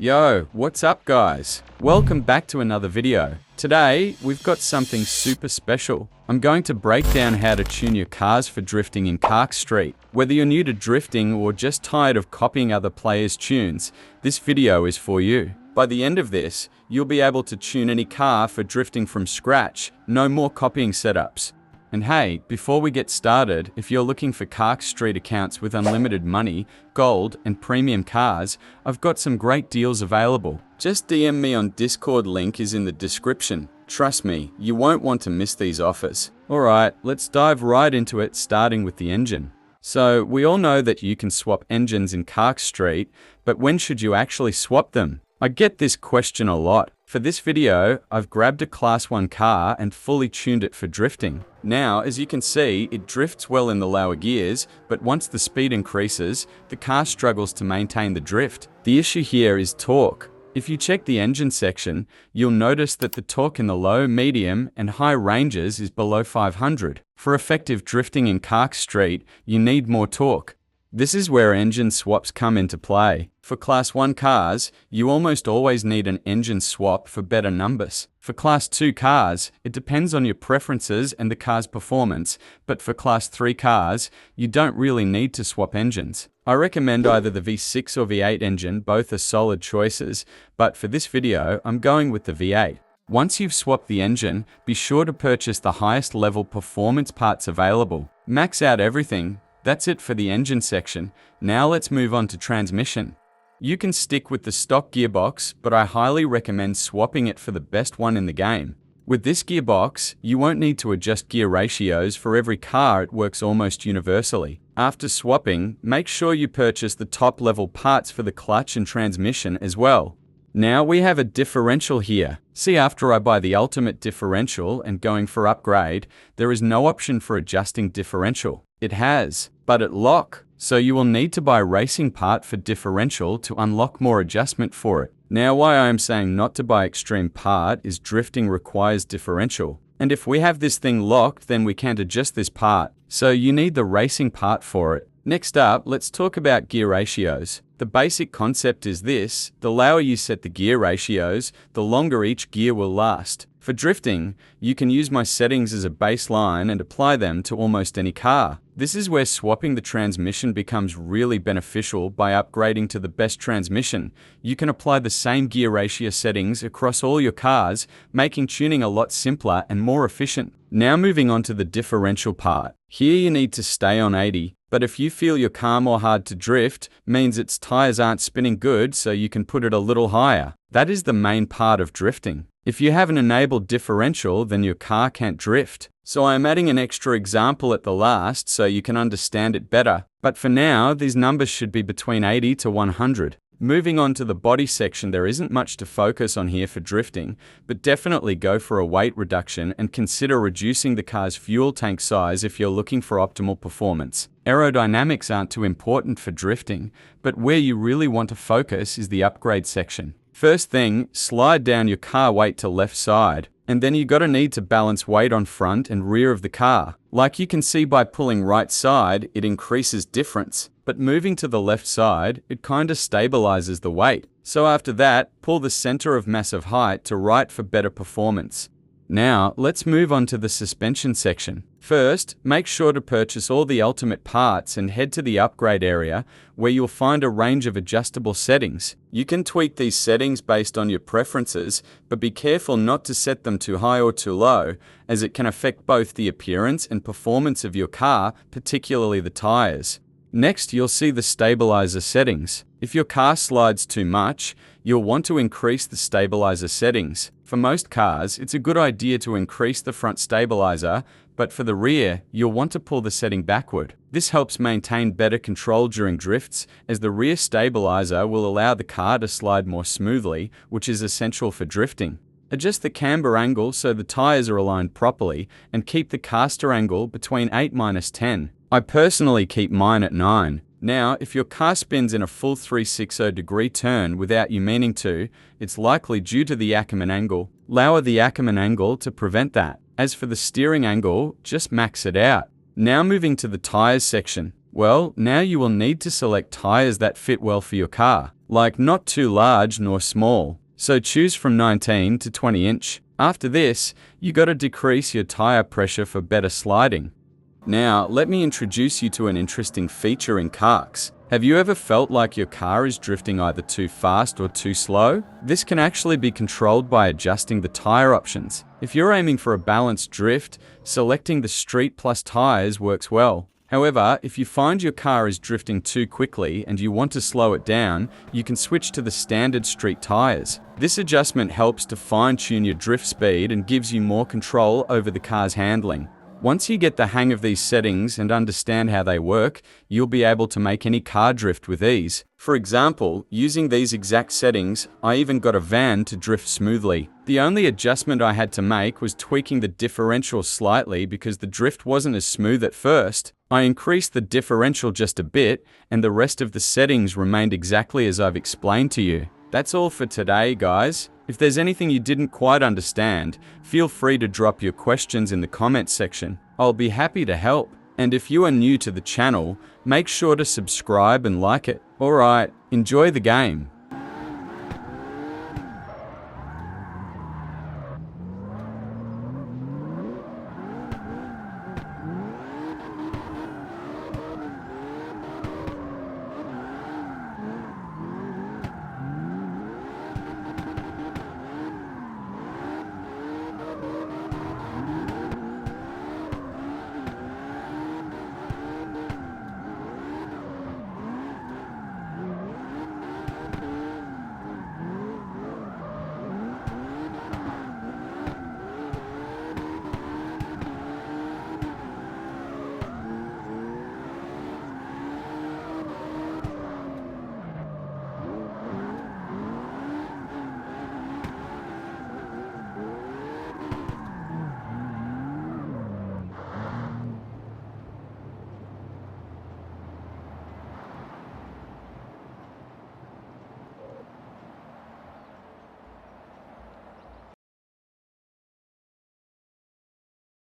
Yo, what's up guys? Welcome back to another video. Today, we've got something super special. I'm going to break down how to tune your cars for drifting in CarX Street. Whether you're new to drifting or just tired of copying other players' tunes, this video is for you. By the end of this, you'll be able to tune any car for drifting from scratch, no more copying setups. And hey, before we get started, if you're looking for CarX Street accounts with unlimited money, gold, and premium cars, I've got some great deals available. Just DM me on Discord, link is in the description. Trust me, you won't want to miss these offers. Alright, let's dive right into it, starting with the engine. So, we all know that you can swap engines in CarX Street, but when should you actually swap them? I get this question a lot. For this video, I've grabbed a Class 1 car and fully tuned it for drifting. Now, as you can see, it drifts well in the lower gears, but once the speed increases, the car struggles to maintain the drift. The issue here is torque. If you check the engine section, you'll notice that the torque in the low, medium, and high ranges is below 500. For effective drifting in CarX Street, you need more torque. This is where engine swaps come into play. For Class 1 cars, you almost always need an engine swap for better numbers. For Class 2 cars, it depends on your preferences and the car's performance, but for Class 3 cars, you don't really need to swap engines. I recommend either the V6 or V8 engine, both are solid choices, but for this video, I'm going with the V8. Once you've swapped the engine, be sure to purchase the highest level performance parts available. Max out everything. That's it for the engine section. Now let's move on to transmission. You can stick with the stock gearbox, but I highly recommend swapping it for the best one in the game. With this gearbox, you won't need to adjust gear ratios for every car, it works almost universally. After swapping, make sure you purchase the top level parts for the clutch and transmission as well. Now we have a differential here. See, after I buy the ultimate differential and going for upgrade, there is no option for adjusting differential. It has, but at lock, so you will need to buy racing part for differential to unlock more adjustment for it. Now why I am saying not to buy extreme part is drifting requires differential. And if we have this thing locked, then we can't adjust this part. So you need the racing part for it. Next up, let's talk about gear ratios. The basic concept is this: the lower you set the gear ratios, the longer each gear will last. For drifting, you can use my settings as a baseline and apply them to almost any car. This is where swapping the transmission becomes really beneficial. By upgrading to the best transmission, you can apply the same gear ratio settings across all your cars, making tuning a lot simpler and more efficient. Now moving on to the differential part. Here you need to stay on 80. But if you feel your car more hard to drift, means its tires aren't spinning good, so you can put it a little higher. That is the main part of drifting. If you have an enabled differential, then your car can't drift. So I am adding an extra example at the last so you can understand it better. But for now, these numbers should be between 80 to 100. Moving on to the body section, there isn't much to focus on here for drifting, but definitely go for a weight reduction and consider reducing the car's fuel tank size if you're looking for optimal performance. Aerodynamics aren't too important for drifting, but where you really want to focus is the upgrade section. First thing, slide down your car weight to left side, and then you gotta need to balance weight on front and rear of the car. Like you can see by pulling right side, it increases difference. But moving to the left side, it kinda stabilizes the weight. So after that, pull the center of mass of height to right for better performance. Now, let's move on to the suspension section. First, make sure to purchase all the ultimate parts and head to the upgrade area where you'll find a range of adjustable settings. You can tweak these settings based on your preferences, but be careful not to set them too high or too low, as it can affect both the appearance and performance of your car, particularly the tires. Next, you'll see the stabilizer settings. If your car slides too much, you'll want to increase the stabilizer settings. For most cars, it's a good idea to increase the front stabilizer, but for the rear, you'll want to pull the setting backward. This helps maintain better control during drifts, as the rear stabilizer will allow the car to slide more smoothly, which is essential for drifting. Adjust the camber angle so the tires are aligned properly, and keep the caster angle between 8-10. I personally keep mine at 9. Now, if your car spins in a full 360 degree turn without you meaning to, it's likely due to the Ackerman angle. Lower the Ackerman angle to prevent that. As for the steering angle, just max it out. Now moving to the tires section. Well, now you will need to select tires that fit well for your car. like not too large nor small. So choose from 19 to 20 inch. After this, you gotta decrease your tire pressure for better sliding. Now, let me introduce you to an interesting feature in CarX. Have you ever felt like your car is drifting either too fast or too slow? This can actually be controlled by adjusting the tire options. If you're aiming for a balanced drift, selecting the Street Plus tires works well. However, if you find your car is drifting too quickly and you want to slow it down, you can switch to the standard street tires. This adjustment helps to fine-tune your drift speed and gives you more control over the car's handling. Once you get the hang of these settings and understand how they work, you'll be able to make any car drift with ease. For example, using these exact settings, I even got a van to drift smoothly. The only adjustment I had to make was tweaking the differential slightly because the drift wasn't as smooth at first. I increased the differential just a bit, and the rest of the settings remained exactly as I've explained to you. That's all for today, guys. If there's anything you didn't quite understand, feel free to drop your questions in the comments section. I'll be happy to help. And if you are new to the channel, make sure to subscribe and like it. Alright, enjoy the game.